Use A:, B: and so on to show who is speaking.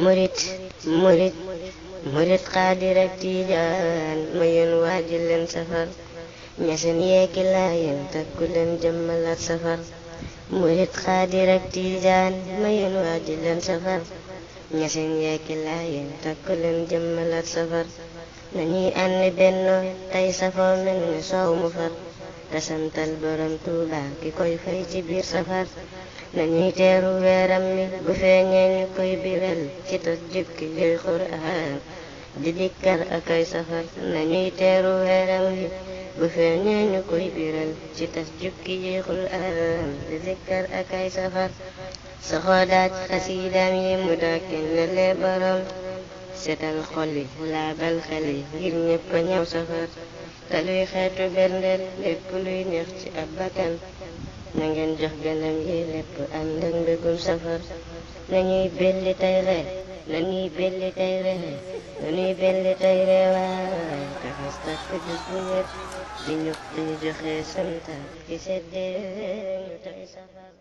A: murit murit murit xaadir ak tiijaan ma yéen waaji leen safar ñaseen yeeki laayeen takku leen jëmmalaat safar murit xaadir ak tiijaan ma yéen waaji leen safar ñaseen yeeki laayeen takku leen jëmmalaat safar nañuy ànd bennoo tey safoo mel ni soow mu far te santal borom Tuuba ki koy fay ci biir safar nañuy teeru weeram mi bu feeñee ñu koy biral ci tas jukki jëy Qur'aan di dikkar ak ay safar nañuy teeru weeram mi bu feeñee ñu koy biral ci tas jukki jëy Qur'aan di dikkar ak ay safar saxoo daaj xasiidaam yi mu dàkkin la lee borom setal xol yi laabal xel yi ngir ñépp a ñëw safar te luy xeetu berndeel lépp luy neex ci ab bakkan na ngeen jox ganam yi lépp ànd ak mbégum safar nañuy belli tey ree nañuy belli tey ree nañuy belli tey ree waay taxas takk jub bu ñépp di ñuq di joxe santal ci seddee ñu tey safar